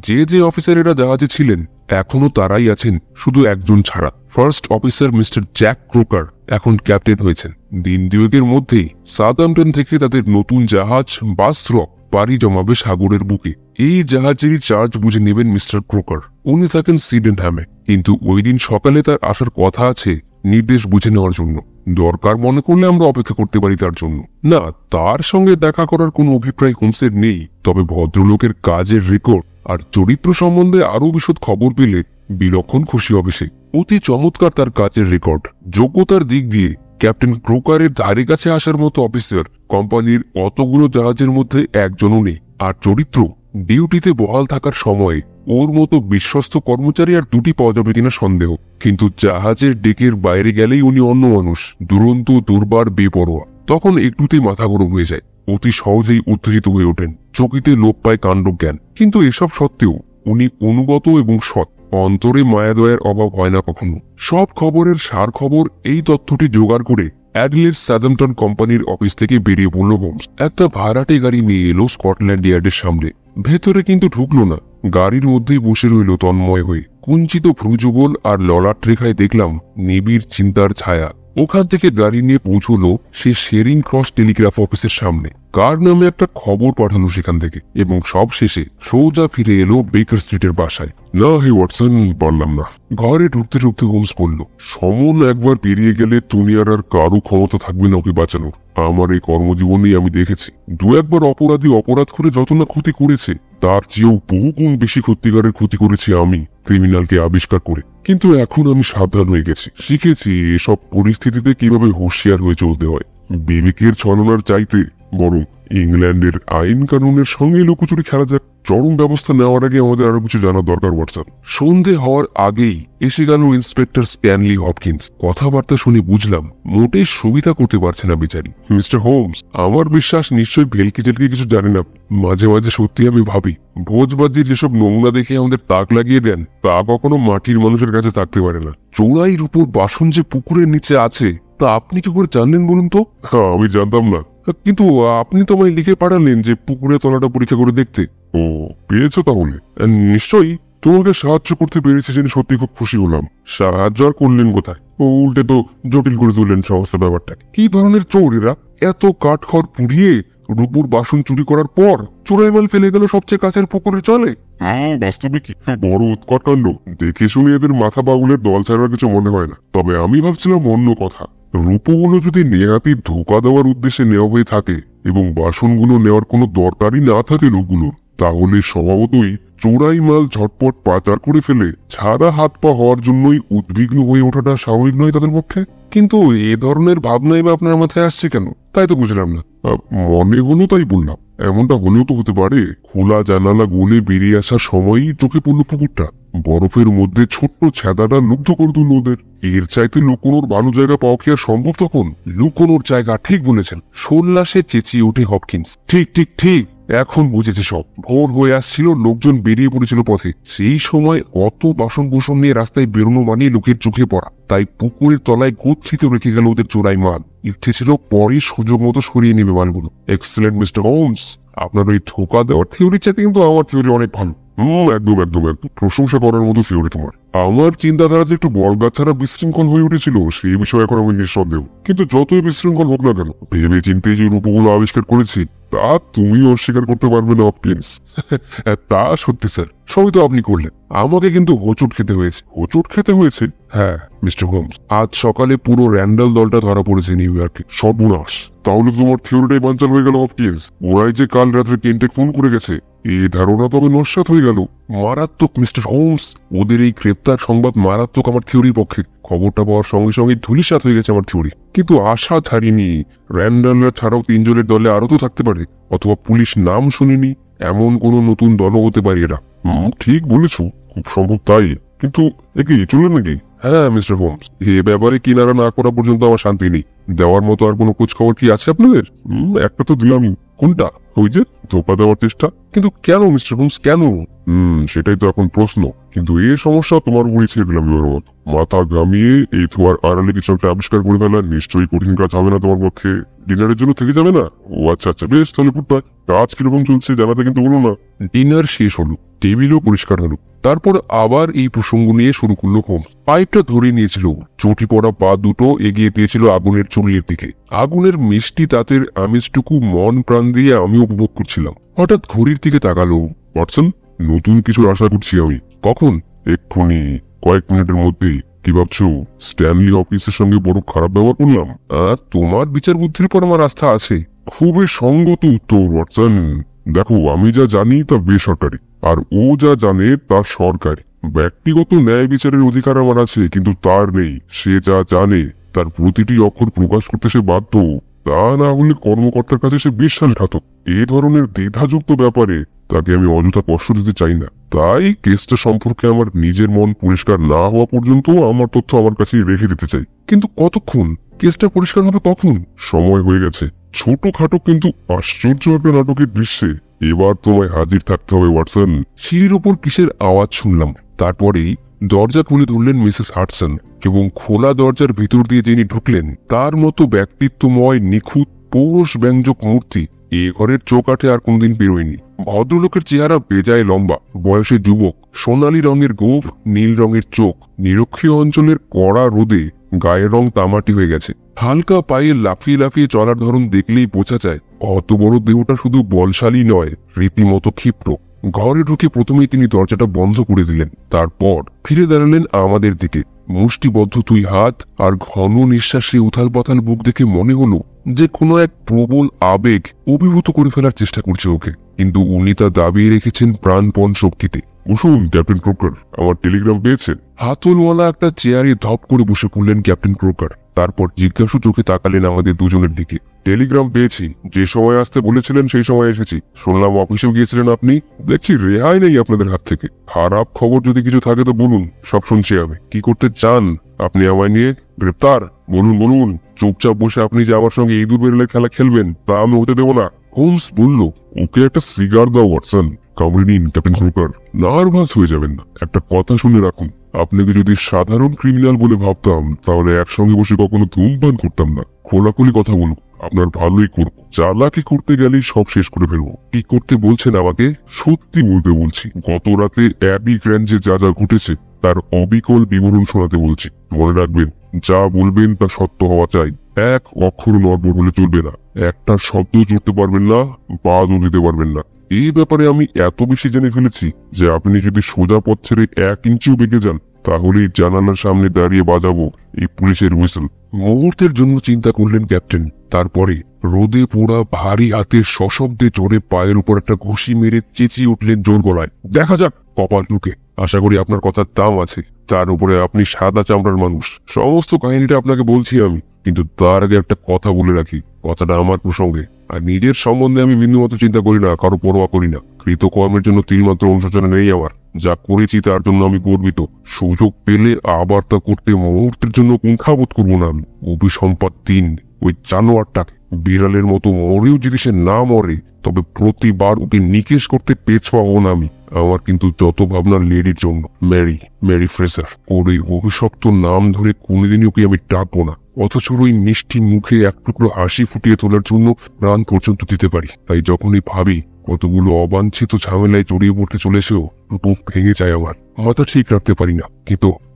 Speaker 2: যে অফিসারেরা জাহাজে ছিলেন এখনো তারাই আছেন, শুধু একজন ছাড়া। First officer mister Jack Crocker এখন ক্যাপ্টেন হয়েছেন। দিন দুয়েকের মধ্যেই সাউদাম্পটন থেকে তাদের নতুন জাহাজ বাস রক পাড়ি জমাবে সাগরের বুকে। এই জাহাজেরই চার্জ বুঝে নেবেন মিস্টার ক্রোকার। উনি থাকেন সিডেনহ্যামে, কিন্তু ওই দিন সকালে তার আসার কথা আছে নির্দেশ বুঝে নেওয়ার জন্য। দরকার মনে করলে আমরা অপেক্ষা করতে পারি তার জন্য। না, তার সঙ্গে দেখা করার কোনো অভিপ্রায় হোমসের নেই, তবে ভদ্রলোকের কাজের রেকর্ড আর চরিত্র সম্বন্ধে আরো বিশদ খবর পেলে বিলক্ষণ খুশি হবে সে। অতি চমৎকার তার কাজের রেকর্ড। যোগ্যতার দিক দিয়ে ক্যাপ্টেন ক্রোকারের ধারে কাছে আসার মতো অফিসার কোম্পানির অতগুলো জাহাজের মধ্যে একজনও নেই। আর চরিত্র, ডিউটিতে বহাল থাকার সময় ওর মতো বিশ্বস্ত কর্মচারী আর দুটি পাওয়া যাবে কিনা সন্দেহ। কিন্তু জাহাজের ডেকের বাইরে গেলেই উনি অন্য মানুষ, দুরন্ত, দুর্বার, বেপরোয়া। তখন একটুতেই মাথা গরম হয়ে যায়, অতি সহজেই উত্তেজিত হয়ে ওঠেন, চকিতে লোপ পায় কাণ্ডজ্ঞান। কিন্তু এসব সত্ত্বেও উনি অনুগত এবং সৎ। অন্তরে মায়াদয়ের অভাব হয় না কখনো। সব খবরের সার খবর এই তথ্যটি জোগাড় করে অ্যাডিলেড সাউদাম্পটন কোম্পানির অফিস থেকে বেরিয়ে পড়ল হোমস। একটা ভাড়াটে গাড়ি নিয়ে এলো স্কটল্যান্ড ইয়ার্ডের সামনে। ভেতরে কিন্তু ঢুকলো না, গাড়ির মধ্যেই বসে রইল তন্ময় হয়ে। কুঞ্চিত ভ্রুযুগল আর ললাট রেখায় দেখলাম নিবিড় চিন্তার ছায়া। ওখান থেকে গাড়ি নিয়ে পৌঁছলো সে শেরিং ক্রস টেলিগ্রাফ অফিসের সামনে। কার নামে একটা খবর পাঠানো সেখান থেকে, এবং সব শেষে সোজা ফিরে এলো বেকার স্ট্রিটের বাসায়।
Speaker 1: না হে ওয়াটসন, পারলাম না।
Speaker 2: ঘরে ঢুকতে ঢুকতে হোমস বলল,
Speaker 1: সমন একবার পেরিয়ে গেলে দুনিয়ার আর কারো ক্ষমতা থাকবে না ওকে বাঁচানোর। আমার এই কর্মজীবনেই আমি দেখেছি, দু একবার অপরাধী অপরাধ করে যত না ক্ষতি করেছে, তার চেয়েও বহু গুণ বেশি ক্ষতিকারের ক্ষতি করেছি আমি, ক্রিমিনালকে আবিষ্কার করে। কিন্তু এখন আমি সাবধান হয়ে গেছি, শিখেছি এসব পরিস্থিতিতে কিভাবে হুঁশিয়ার হয়ে চলতে হয়। বিবেকের ছলনার চাইতে বরং ইংল্যান্ডের আইন কানুনের সঙ্গে লুকোচুরি খেলা যাক। চরম ব্যবস্থা নেওয়ার আগে আমাদের আরো কিছু জানা দরকার ওয়াটসন।
Speaker 2: সন্ধে হওয়ার আগেই এসে গেল ইন্সপেক্টর স্ট্যানলি হপকিন্স। কথাবার্তা শুনে বুঝলাম মোটেই সুবিধা করতে পারছে না বেচারি।
Speaker 1: মিস্টার হোমস,
Speaker 2: আমার বিশ্বাস নিশ্চয়ই ভেলকি টেলকি কিছু জানেন না। মাঝে মাঝে সত্যি আমি ভাবি, ভোজবাজির যেসব নমুনা দেখে আমাদের তাক লাগিয়ে দেন, তা কখনো মাটির মানুষের কাছে থাকতে পারে না। চোরাইয়ের উপর বাসন যে পুকুরের নিচে আছে, তা আপনি কি করে জানলেন বলুন তো?
Speaker 1: আমি জানতাম না।
Speaker 2: কিন্তু আপনি তো আমায় লিখে পাঠালেন যে পুকুরের তলাটা পরীক্ষা করে দেখতে।
Speaker 1: ও, পেয়েছো তাহলে?
Speaker 2: নিশ্চয়ই।
Speaker 1: তোমাকে সাহায্য করতে পেরেছি জেনে সত্যি খুব খুশি হলাম।
Speaker 2: সাহায্য আর করলেন কোথায়?
Speaker 1: ও উল্টে তো জটিল করে তুললেন সমস্ত ব্যাপারটাকে।
Speaker 2: কি ধরনের চোর এরা? এত কাঠখড় পুড়িয়ে রূপুর বাসন চুরি করার পর চোরাই মাল ফেলে গেল সবচেয়ে কাছের পুকুরে চলে।
Speaker 1: বাস্তবে কি বড় উৎকট কাণ্ড। দেখে শুনে এদের মাথা পাগলের দল ছাড়ার কিছু মনে হয় না। তবে আমি ভাবছিলাম অন্য কথা। রূপগুলো যদি নেহাতি ধোকা দেওয়ার উদ্দেশ্যে নেওয়া হয়ে থাকে এবং বাসনগুলো নেওয়ার কোনো দরকারই না থাকে লোকগুলোর, তাহলে স্বভাবতই চোরাই মাল ঝটপট পাচার করে ফেলে ছাড়া হাত পা হওয়ার জন্যই উদ্বিগ্ন হয়ে ওঠাটা স্বাভাবিক নয় তাদের পক্ষে।
Speaker 2: কিন্তু এ ধরনের ভাবনাই বা আপনার মাথায় আসছে কেন, তাই তো বুঝলাম না।
Speaker 1: মনে হলো তাই বললাম। এমনটা হলেও তো হতে পারে খোলা জানালা গলে বেরিয়ে আসার সময়ই চোখে পড়লো পুকুরটা। বরফের মধ্যে ছোট্ট ছেদাটা লুব্ধ করে তুলল ওদের। এর চাইতে লুকোনোর ভালো জায়গা পাওয়া কি আর সম্ভব তখন?
Speaker 2: লুকোনোর জায়গা, ঠিক বলেছেন। সোল্লাসে চেঁচিয়ে ওঠে হপকিন্স। ঠিক ঠিক ঠিক, এখন বুঝেছে সব। ভোর হয়ে আসছিল, লোকজন বেরিয়ে পড়েছিল পথে। সেই সময় অত বাসন কুসন নিয়ে রাস্তায় বেরোনো মানে লোকের চোখে পড়া। তাই পুকুরের তলায় গচ্ছিত রেখে গেল ওদের চোরাই মাল। ইচ্ছে ছিল পরে সুযোগ মতো সরিয়ে নেবে মালগুলো। এক্সেলেন্ট মিস্টার হোমস, আপনার ওই ধোকা দেওয়ার থিওরি চাইতে কিন্তু আমার থিওরি অনেক ভালো।
Speaker 1: একদম একদম একদম প্রশংসা করার মতো থিওরি তোমার। আমার চিন্তাধারা যে একটু বলগা ছাড়া বিশৃঙ্খল হয়ে উঠেছিল সেই বিষয়ে এখন আমি নিঃসন্দেহ। কিন্তু যতই বিশৃঙ্খল হোক না কেন, ভেবে চিন্তে যে রূপগুলো আবিষ্কার করেছি তা তুমি অস্বীকার করতে পারবে না হপকিন্স।
Speaker 2: তা সত্যি স্যার, সবই তো আপনি করলেন। আমাকে কিন্তু হোঁচট খেতে হয়েছে।
Speaker 1: হোঁচট খেতে হয়েছে?
Speaker 2: হ্যাঁ মিস্টার হোমস, আজ সকালে পুরো র্যান্ডাল দলটা ধরা পড়েছে নিউ ইয়র্কে।
Speaker 1: সর্বনাশ! তাহলে তোমার থিওরিটাই বানচাল হয়ে গেল হপকিন্স। ওরাই যে কাল রাত্রে কেন্টে খুন করে গেছে এই ধারণা তবে নস্যাৎ হয়ে গেল।
Speaker 2: মারাত্মক মিস্টার হোমস, ওদের এই গ্রেপ্তার সংবাদ মারাত্মক আমার থিওরির পক্ষে। খবরটা পাওয়ার সঙ্গে সঙ্গে ধূলিসাৎ হয়ে গেছে আমার থিওরি। কিন্তু আশা ছাড়িনি, র্যান্ডালরা ছাড়াও তিনজনের দলে আরো তো থাকতে পারে, অথবা পুলিশ নাম শুনিনি এমন কোন নতুন দলও হতে পারে এরা।
Speaker 1: ঠিক বলেছ, খুব সম্ভব তাই। কিন্তু একে চলে নাকি?
Speaker 2: হ্যাঁ মিস্টার হোমস, এ ব্যাপারে কিনারা না করা পর্যন্ত আমার শান্তি নেই। দেওয়ার মতো আর কোনো খোঁজ খবর কি আছে আপনাদের?
Speaker 1: একটা তো দিলামই।
Speaker 2: কোনটা?
Speaker 1: ওই যে ধোপা দেওয়ার চেষ্টা।
Speaker 2: কিন্তু কেন মিস্টার হোমস, কেন?
Speaker 1: সেটাই তো এখন প্রশ্ন। কিন্তু এই সমস্যা তোমার উপরই ছেড়ে দিলাম এবার মতো। মাথা ঘামিয়ে এই ধোয়ার আড়ালে কিছু একটা আবিষ্কার করে ফেলা নিশ্চয়ই কঠিন কাজ হবে না তোমার পক্ষে। ডিনারের জন্য থেকে যাবে না? ও আচ্ছা আচ্ছা, বেশ তাহলে পুটপাক। কাজ কিরকম চলছে জানাতে কিন্তু বলো না।
Speaker 2: ডিনার শেষ হলো, টেবিলও পরিষ্কার হলো। তারপর আবার এই প্রসঙ্গ নিয়ে শুরু করলো হোমস। পাইপটা ধরে নিয়েছিল, চটি পড়া পা দুটো এগিয়ে দিয়েছিল আগুনের চুলির দিকে। আগুনের মিষ্টি তাতের আমিষটুকু মন প্রাণ দিয়ে আমি উপভোগ করছিলাম। হঠাৎ ঘড়ির দিকে তাকালো।
Speaker 1: ওয়াটসন, নতুন কিছুর আশা করছি আমি।
Speaker 2: কখন?
Speaker 1: এক্ষুনি, কয়েক মিনিটের মধ্যেই। কি ভাবছো, স্ট্যানলি অফিসের সঙ্গে বড় খারাপ ব্যবহার করলাম?
Speaker 2: তোমার বিচার বুদ্ধির পর আমার আস্থা আছে।
Speaker 1: খুবই সঙ্গত উত্তর ওয়াটসন। দেখো, আমি যা জানি তা বেসরকারি, আর ও যা জানে তা সরকারি। ব্যক্তিগত ন্যায় বিচারের অধিকার আমার আছে, কিন্তু তার নেই। সে যা জানে তার প্রতিটি অক্ষর প্রকাশ করতে সে বাধ্য। তা না হলে কর্মকর্তার কাছে সে বিশ্বাসঘাতক। এ ধরনের দ্বিধাযুক্ত ব্যাপারে তাকে আমি অযথা কষ্ট দিতে চাই না। তাই কেসটা সম্পর্কে আমার নিজের মন পরিষ্কার না হওয়া পর্যন্ত আমার তথ্য আমার কাছেই রেখে দিতে চাই।
Speaker 2: কিন্তু কতক্ষণ? কেসটা পরিষ্কার হবে কখন?
Speaker 1: সময় হয়ে গেছে। ছোটখাটো কিন্তু আশ্চর্য একটা নাটকের দৃশ্যে এবার তোমায় হাজির থাকতে হবে ওয়াটসন।
Speaker 2: সিঁড়ির ওপর কিসের আওয়াজ শুনলাম। তারপরেই দরজা খুলে ধরলেন মিসেস হাডসন, এবং খোলা দরজার ভিতর দিয়ে যিনি ঢুকলেন তার মতো ব্যক্তিত্বময় নিখুঁত পৌরুষ ব্যঞ্জক মূর্তি এ ঘরের চৌকাঠে আর কোনদিন বেরোয়নি। ভদ্রলোকের চেহারা বেজায় লম্বা, বয়সে যুবক, সোনালী রঙের গোঁফ, নীল রঙের চোখ। নিরক্ষীয় অঞ্চলের কড়া রোদে গায়ের রং তামাটি হয়ে গেছে। হালকা পায়ে লাফিয়ে লাফিয়ে চলার ধরন দেখলেই বোঝা যায় অত বড় দেহটা শুধু বলশালী নয়, রীতিমতো ক্ষিপ্র। ঘরে ঢুকে প্রথমেই তিনি দরজাটা বন্ধ করে দিলেন। তারপর ফিরে দাঁড়ালেন আমাদের দিকে। মুষ্টিবদ্ধ দুই হাত আর ঘন নিঃশ্বাসে উথাল পাথাল বুক দেখে মনে হলো যে কোনো এক প্রবল আবেগ অভিভূত করে ফেলার চেষ্টা করছে ওকে। কিন্তু উনি তা দাবিয়ে রেখেছেন প্রাণপণ শক্তিতে।
Speaker 1: বসুন ক্যাপ্টেন ক্রোকার, আমার টেলিগ্রাম পেয়েছেন?
Speaker 2: হাতলওয়ালা একটা চেয়ারে ধপ করে বসে পড়লেন ক্যাপ্টেন ক্রোকার। তারপর জিজ্ঞাসু চোখে তাকালেন আমাদের দুজনের দিকে।
Speaker 1: টেলিগ্রাম পেয়েছি। যে সময় আসতে বলেছিলেন সেই সময় এসেছি। শুনলাম অফিসেও গিয়েছিলেন আপনি। দেখছি রেহাই নেই আপনাদের হাত থেকে। খারাপ খবর যদি কিছু থাকে তো বলুন, সব শুনছি আমি। কি করতে চান আপনি আমায় নিয়ে? গ্রেপ্তার? বলুন বলুন। চুপচাপ বসে আপনি যে আমার সঙ্গে ইঁদুর বেরেলের খেলা খেলবেন তা আমি হতে দেবো না।
Speaker 2: হোমস বলল,
Speaker 1: ওকে একটা সিগার দাও ওয়াটসন। কামড়ে নিন ক্যাপ্টেন ক্রোকার। নার্ভাস হয়ে যাবেন না। একটা কথা শুনে রাখুন, আপনাকে যদি সাধারণ ক্রিমিনাল বলে ভাবতাম তাহলে একসঙ্গে বসে কখনো ধূমপান করতাম না। খোলাখুলি কথা বলুন, আপনার ভালোই করব। চালাকি করতে গেলেই সব শেষ করে ফেলবো।
Speaker 2: কি করতে বলছেন আমাকে?
Speaker 1: সত্যি বলতে বলছি। গত রাতে অ্যাবি গ্র্যান্ডে যা যা ঘটেছে তার অবিকল বিবরণ শোনাতে বলছি। মনে রাখবেন, যা বলবেন তা সত্য হওয়া চাই। এক অক্ষর নড়বড় হলে চলবে না। একটা শব্দ জুড়তে পারবেন না, বাদও দিতে পারবেন না। এই ব্যাপারে আমি এত বেশি জেনে ফেলেছি যে আপনি যদি সোজা পথ ছেড়ে 1 ইঞ্চিও বেঁকে যান তাহলেই জানালার সামনে দাঁড়িয়ে বাজাবো এই পুলিশের হুইসেল।
Speaker 2: মুহূর্তের জন্য চিন্তা করলেন ক্যাপ্টেন। তারপরে রোদে পোড়া ভারী হাতে সশব্দে চড়ে পায়ের উপর একটা ঘুষি মেরে চেঁচিয়ে উঠলেন জোর গলায়, দেখা যাক কপাল টুকে। আশা করি আপনার কথার দাম আছে। তার উপরে আপনি সাদা চামড়ার মানুষ। সমস্ত কাহিনীটা আপনাকে বলছি আমি, কিন্তু তার আগে একটা কথা বলে রাখি। কথাটা আমার প্রসঙ্গে, আর নিজের সম্বন্ধে আমি বিন্দুমাত্র চিন্তা করি না, কারো পরোয়া করি না। কৃতকর্মের জন্য তিলমাত্র অনুশোচনা নেই আমার। যা করেছি তার জন্য আমি গর্বিত। সুযোগ পেলে আবার তা করতে মুহূর্তের জন্য কুণ্ঠাবোধ করবো না আমি। অভিসম্পাদ 3, ওই জানোয়ারটাকে বিড়ালের মতো মরেও যদি সে না মরে তবে প্রতিবার ওকে নিকেশ করতে পেছপা হব না আমি। আমার কিন্তু যত ভাবনা লেডির জন্য। Mary Fraser. ওর এই অভিশপ্ত নাম ধরে কোনোদিনই ওকে আমি ডাকবো না, অথচ ওই মিষ্টি মুখে এক টুকরো হাসি ফুটিয়ে তোলার জন্য প্রাণ পর্যন্ত দিতে পারি। তাই যখনই ভাবি কতগুলো অবাঞ্ছিত ঝামেলায় জড়িয়ে পড়তে চলেছেও বুক ভেঙে যায় আমার। মাথা ঠিক রাখতে পারি না।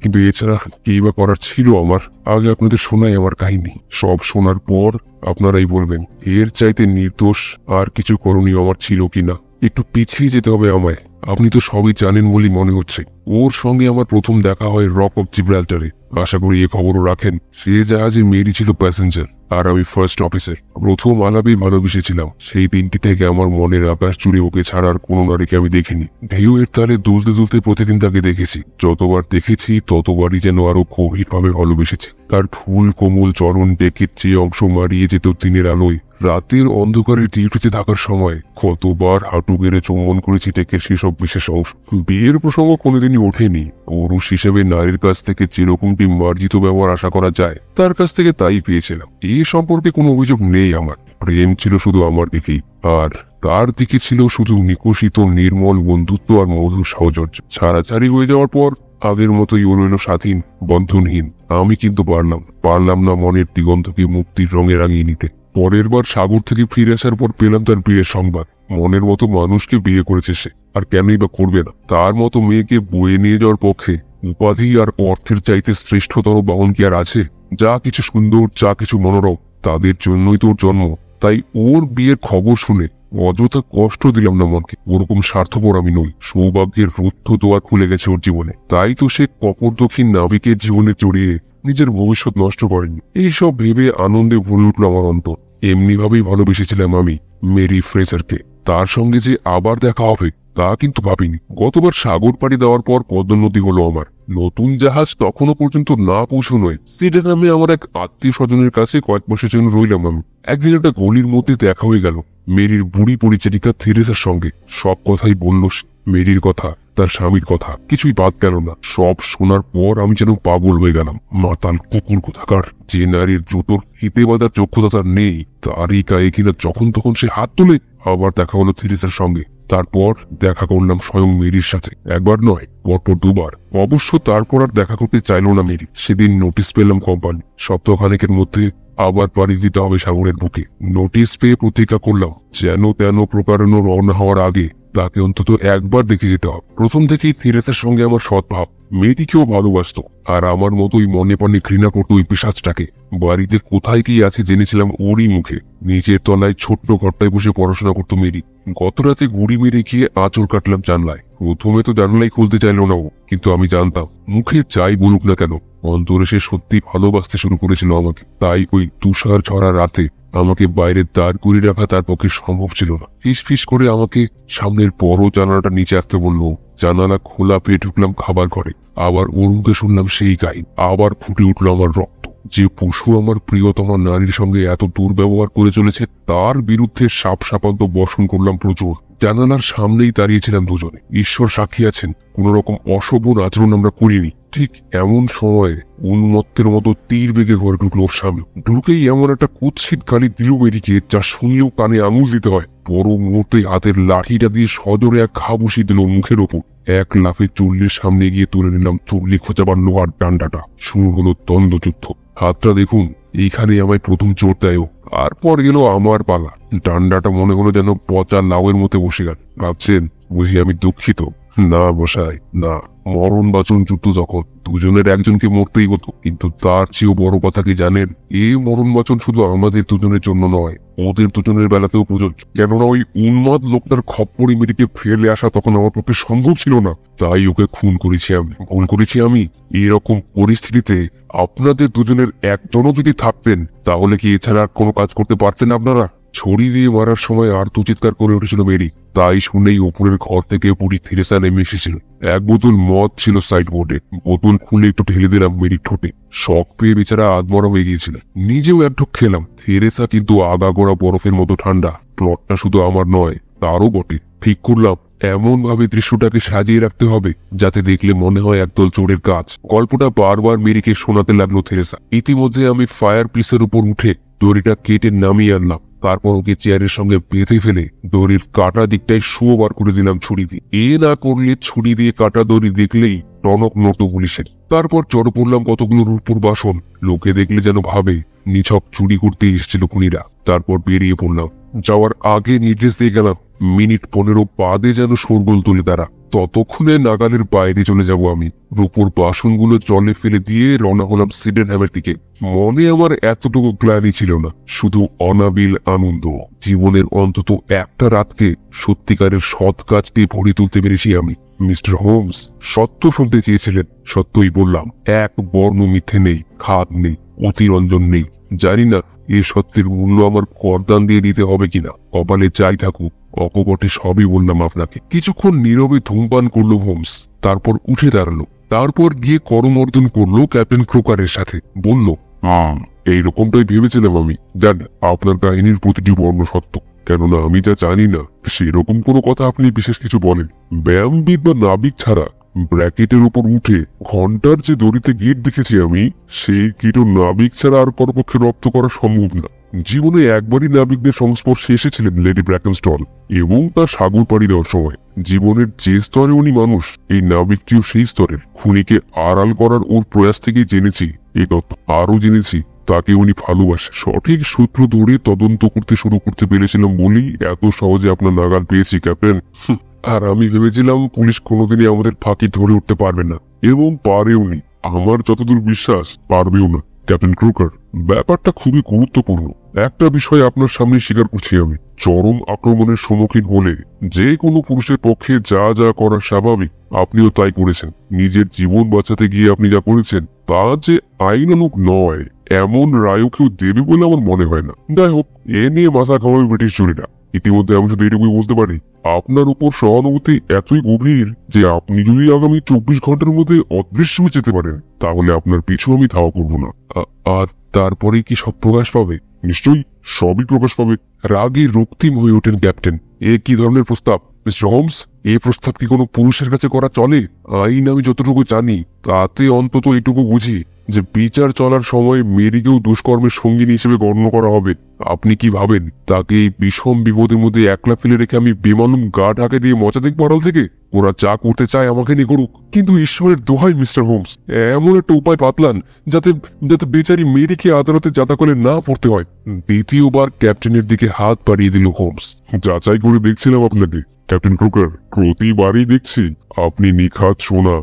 Speaker 2: কিন্তু এছাড়া কি বা করার ছিল আমার? আগে আপনাদের শোনাই আমার কাহিনী। সব শোনার পর আপনারাই বলবেন এর চাইতে নির্দোষ আর কিছু করণীয় আমার ছিল কিনা। একটু পিছিয়ে যেতে হবে আমায়। আপনি তো সবই জানেন বলেই মনে হচ্ছে। ওর সঙ্গে আমার প্রথম দেখা হয় রক অফ জিব্রাল্টারে। আশা করি এ খবরও রাখেন। সে জাহাজে মেরি ছিল প্যাসেঞ্জার আর আমি ফার্স্ট অফিসার। প্রথম আলাপেই ভালোবেসেছিলাম। সেই দিনটি থেকে আমার মনের আকাশ জুড়ে ওকে ছাড়ার কোনো নারীকে আমি দেখিনি। ঢেউয়ের তালে দুলতে দুলতে প্রতিদিন তাকে দেখেছি। যতবার দেখেছি ততবারই যেন আরো গভীরভাবে ভালোবেসেছি। তার ফুল কোমল চরণ ডেকের চেয়ে অংশ মারিয়ে যেত দিনের আলোয়। রাতের অন্ধকারে ডিউটিতে থাকার সময় কতবার হাঁটু গেড়ে চুম্বন করেছি টেকের সেসব সব বিশেষ অংশ। বিয়ের প্রসঙ্গ কোনোদিনই ওঠেনি। পুরুষ হিসেবে নারীর কাছ থেকে যেরকমটি মার্জিত ব্যবহার আশা করা যায় তার কাছ থেকে তাই পেয়েছিলাম। এই সম্পর্কে কোনো অভিযোগ নেই আমার। প্রেম ছিল শুধু আমার দিকেই, আর তার দিকে ছিল শুধু নিকষিত নির্মল বন্ধুত্ব আর মধুর সহচর্য। ছাড়াছাড়ি হয়ে যাওয়ার পর আগের মতোই রইল স্বাধীন, বন্ধনহীন। আমি কিন্তু পারলাম না মনের দিগন্তকে মুক্তির রঙে রাঙিয়ে নিতে। পরের বার সাগর থেকে ফিরে আসার পর পেলাম তার বিয়ের সংবাদ। মনের মতো মানুষকে বিয়ে করেছে সে, আর কেনই বা করবে না? তার মতো মেয়েকে বয়ে নিয়ে যাওয়ার পক্ষে উপাধি আর অর্থের চাইতে শ্রেষ্ঠতর বাহন কি আর আছে? যা কিছু সুন্দর, যা কিছু মনোরম, তাদের জন্যই তোর জন্ম। তাই ওর বিয়ের খবর শুনে অযথা কষ্ট দিলাম না মনকে। ওরকম স্বার্থপর আমি নই। সৌভাগ্যের রুদ্ধ দোয়ার খুলে গেছে ওর জীবনে, তাই তো সে কপরদক্ষিণ নাবিকের জীবনে জড়িয়ে নিজের ভবিষ্যৎ নষ্ট করেনি। এইসব ভেবে আনন্দে ভরে উঠল আমার অন্তর। এমনিভাবেই ভালোবেসেছিলাম আমি মেরি ফ্রেজারকে। তার সঙ্গে যে আবার দেখা হবে তা কিন্তু ভাবিনি। গতবার সাগর পাড়ি দেওয়ার পর পদ্মনদী হলো আমার। নতুন জাহাজ তখনও পর্যন্ত না পৌঁছানোয় সিডেনামে আমার এক আত্মীয় স্বজনের কাছে কয়েক মাসের জন্য রইলাম আমি। একদিন একটা গলির মধ্যে দেখা হয়ে গেল মেরির বুড়ি পরিচারিকা থেরেসার সঙ্গে। সব কথাই বলল সে। মেরির কথা, তার স্বামীর কথা, কিছুই বাদ গেল না। সব শোনার পর আমি যেন পাগল হয়ে গেলাম। মাতাল কুকুর কোথাকার! যে নারীর জুতোর হিতে বাঁধার যোগ্যতা তার নেই, তারই গায়ে কিনা যখন তখন সে হাত তোলে। আবার দেখা হলো থেরেসার সঙ্গে। তারপর দেখা করলাম স্বয়ং মেরির সাথে। একবার নয়, পরপর দুবার। অবশ্য তারপর আর দেখা করতে চাইল না মেরি। সেদিন নোটিশ পেলাম কোম্পানি। সপ্তাহখানেকের মধ্যে আবার পাড়ি দিতে হবে সাগরের বুকে। নোটিশ পেয়ে প্রতিজ্ঞা করলাম যেন তেন প্রকারণ রওনা হওয়ার আগে তাকে অন্তত একবার দেখে যেতে হবে। প্রথম থেকেই থেরেসার সঙ্গে আমার সদ্ভাব। মেয়েটিকেও ভালোবাসত, আর আমার মতোই মনে প্রাণে ঘৃণা করতো ওই পিশাচটাকে। বাড়িতে কোথায় কি আছে জেনেছিলাম ওরই মুখে। নিচের তলায় ছোট্ট ঘরটায় বসে পড়াশোনা করতো মেরি। গত রাতে গুড়ি মেরে গিয়ে আঁচড় কাটলাম জানলায়। প্রথমে তো জানলাই খুলতে চাইল না ও, কিন্তু আমি জানতাম মুখে যাই বলুক না কেন অন্তরে সে সত্যি ভালোবাসতে শুরু করেছিল আমাকে। তাই ওই তুষার ঝরা রাতে আমাকে বাইরে দাঁড় করিয়ে রাখা তার পক্ষে সম্ভব ছিল না। ফিস করে আমাকে সামনের বড় জানালাটা নিচে আসতে বলল। জানালা খোলা পেয়ে ঢুকলাম খাবার ঘরে। আবার ওর মুখে শুনলাম সেই কাহিনী। আবার ফুটে উঠল আমার রক্ত। যে পশু আমার প্রিয়তমা নারীর সঙ্গে এত দুর্ব্যবহার করে চলেছে তার বিরুদ্ধে সাপান্ত বর্ষণ করলাম প্রচুর। জানালার সামনেই দাঁড়িয়েছিলাম দুজনে। ঈশ্বর সাক্ষী আছেন, কোন রকম অশোভন আচরণ আমরা করিনি। ঠিক এমন সময়ে উন্মত্তের মতো তীর বেগে ঘরে ঢুকলো ওর স্বামী। ঢুকেই এমন একটা কুৎসিত গালি দিল মেরিকে যা শুনলেও কানে আঙুল দিতে হয়। বড় মুহূর্তে হাতের লাঠিটা দিয়ে সজোরে এক ঘা বসিয়ে দিল মুখের ওপর। এক লাফে চুল্লির সামনে গিয়ে তুলে নিলাম চুল্লি খোঁচাবার লোহার ডান্ডাটা। শুরু হলো দ্বন্দ্বযুদ্ধ। হাতটা দেখুন, এইখানে আমায় প্রথম চোট দেয়। আর পর গেল আমার পালা। ডান্ডাটা মনে হলো যেন পচা লাউয়ের মতো বসে গেল। ভাবছেন বুঝি আমি দুঃখিত? না মশাই, না। মরণ বাচন যুদ্ধ যখন দুজনের একজনকে মরতেই হতো। কিন্তু তার চেয়েও বড় কথা কি জানেন? এই মরণ বাচন শুধু আমাদের দুজনের জন্য নয়, ওদের দুজনের বেলাতেও প্রযোজ্য। কেননা ওই উন্মাদ লোকটার খপ্পরে মেয়েটিকে ফেলে আসা তখন আমার পক্ষে সম্ভব ছিল না। তাই ওকে খুন করেছি আমি। ভুল করেছি আমি। এরকম পরিস্থিতিতে আপনাদের দুজনের একজনও যদি থাকতেন তাহলে কি এছাড়া আর কোনো কাজ করতে পারতেন আপনারা? ছড়ি দিয়ে মারার সময় আর তো চিৎকার করে উঠেছিল মেরি। তাই শুনেই ওপরের ঘর থেকে বুড়ি থেরেসা নেমে এসেছিল। এক বোতল মদ ছিল সাইড বোর্ডে। বোতল খুলে একটু ঢেলে দিলাম মেরির ঠোঁটে। শখ পেয়ে বেচারা আধমরা হয়ে গিয়েছিল। নিজেও এক ঢোক খেলাম। থেরেসা কিন্তু আগাগোড়া বরফের মতো ঠান্ডা। প্লটটা শুধু আমার নয়, তারও বটে। ঠিক করলাম এমন ভাবে দৃশ্যটাকে সাজিয়ে রাখতে হবে যাতে দেখলে মনে হয় একদল চোরের কাজ। গল্পটা বারবার মেরিকে শোনাতে লাগলো থেরেসা। ইতিমধ্যে আমি ফায়ার প্লেসের উপর উঠে দড়িটা কেটে নামিয়ে আনলাম। তারপর ওকে চেয়ারের সঙ্গে বেঁধে ফেলে দড়ির কাটা দিকটায় বার করে দিলাম ছুরি দিয়ে। এ না করলে ছুরি দিয়ে কাটা দড়ি দেখলেই টনক নড়তো পুলিশের। তারপর চড় পড়লাম কতগুলো রূপোর বাসন। লোকে দেখলে যেন ভাবে নিছক চুরি করতে এসেছিল খুনিরা। তারপর বেরিয়ে পড়লাম। যাওয়ার আগে নির্দেশ দিয়ে গেলাম মিনিট 15 বাদে যেন শোরগোল তুলে তারা। ততক্ষণে নাগালের বাইরে চলে যাব আমি। রূপোর বাসনগুলো জলে ফেলে দিয়ে রওনা হলাম সিডেনহ্যামের দিকে। মনে আমার এতটুকু গ্লানি ছিল না, শুধু অনাবিল আনন্দ। জীবনের অন্তত একটা রাতকে সত্যিকারের সৎ কাজ দিয়ে ভরে তুলতে পেরেছি আমি। মিস্টার হোমস সত্য শুনতে চেয়েছিলেন, সত্যই বললাম। এক বর্ণ মিথ্যে নেই, খাদ নেই, অতিরঞ্জন নেই। জানি না এ সত্যের মূল্য আমার করদান দিয়ে দিতে হবে কিনা। কপালে যাই থাকুক, অকপটে সবই বললাম আপনাকে। কিছুক্ষণ নীরবে ধূমপান করলো হোমস। তারপর উঠে দাঁড়ালো। তারপর গিয়ে করমর্দন করলো ক্যাপ্টেন ক্রোকারের সাথে। বলল, এইরকমটাই ভেবেছিলাম আমি। জান, আপনার কাহিনীর প্রতিটি বর্ণ সত্য।
Speaker 1: কেননা আমি যা জানি না সেরকম কোনো কথা আপনি বিশেষ কিছু বলেন। ব্যায়ামবিদ বা নাবিক ছাড়া ব্র্যাকেটের উপর উঠে ঘন্টার যে দড়িতে গেট দেখেছি আমি, সেই গেটও নাবিক ছাড়া আর কারো পক্ষে রপ্ত করা সম্ভব না। জীবনে একবারই নাবিকদের সংস্পর্শে এসেছিলেন লেডি ব্র্যাকেনস্টল, এবং তার সাগর পাড়ি দেওয়ার সময়। জীবনের যে স্তরে উনি মানুষ, এই নাবিকটিও সেই স্তরের। খুনিকে আড়াল করার ওর প্রয়াস থেকেই জেনেছি এই তথ্য। আরও জেনেছি তাকে উনি ভালোবাসে। সঠিক সূত্র ধরে তদন্ত করতে শুরু করতে পেরেছিলাম বলেই এত সহজে আপনার নাগাল পেয়েছি ক্যাপ্টেন। আর আমি ভেবেছিলাম পুলিশ কোনোদিনই আমাদের ফাঁকি ধরে উঠতে পারবে না, এবং পারেও নি। আমার যতদূর বিশ্বাস পারবেও না। ক্যাপ্টেন ক্রুকার, ব্যাপারটা খুবই গুরুত্বপূর্ণ। একটা বিষয় আপনার সামনে স্বীকার করছি আমি, চরম আক্রমণের সম্মুখীন হলে যে কোনো পুরুষের পক্ষে যা যা করা স্বাভাবিক আপনিও তাই করেছেন। নিজের জীবন বাঁচাতে গিয়ে আপনি যা করেছেন তা যে আইনানুগ নয় এমন রায়ও কেউ দেবে বলে আমার মনে হয় না। যাই হোক, এ নিয়ে মাথা খাওয়াবে ব্রিটিশ জুরিরা। ইতিমধ্যে আমি শুধু এটুকুই বলতে পারি, আপনার উপর সহানুভূতি এতই গভীর যে আপনি যদি আগামী 24 ঘন্টার মধ্যে অদৃশ্য হয়ে যেতে পারেন, তাহলে আপনার পিছু আমি ধাওয়া করবো না। আর তারপরে কি সব প্রকাশ পাবে? নিশ্চয়ই সবই প্রকাশ পাবে। রাগে রক্তিম হয়ে ওঠেন ক্যাপ্টেন। এ কি ধরনের প্রস্তাব মিস্টার হোমস? এ প্রস্তাব কি কোনো পুরুষের কাছে করা চলে? আইন আমি যতটুকু জানি তাতে অন্তত এটুকু বুঝি যে বিচার চলার সময় মেরিকেও দুষ্কর্মের সঙ্গিনী হিসেবে গণ্য করা হবে। আপনি কি ভাবেন তাকে এই বিষম বিপদের মধ্যে একলা ফেলে রেখে আমি বেমালুম গা ঢাকে দিয়ে মজা দেখবো আড়াল থেকে? ওরা যা করতে চায় আমাকে নিয়ে করুক, কিন্তু ঈশ্বরের দোহাই মিস্টার হোমস, এমন একটা উপায় পাতলান যাতে যাতে বেচারি মেরিকে আদালতে যাতাকলে না পড়তে হয়। দ্বিতীয়বার ক্যাপ্টেনের দিকে হাত বাড়িয়ে দিল হোমস। যাচাই করে দেখছিলাম আপনাকে ক্যাপ্টেন ক্রুকার, প্রতিবারই দেখছি আপনি নিখাত সোনা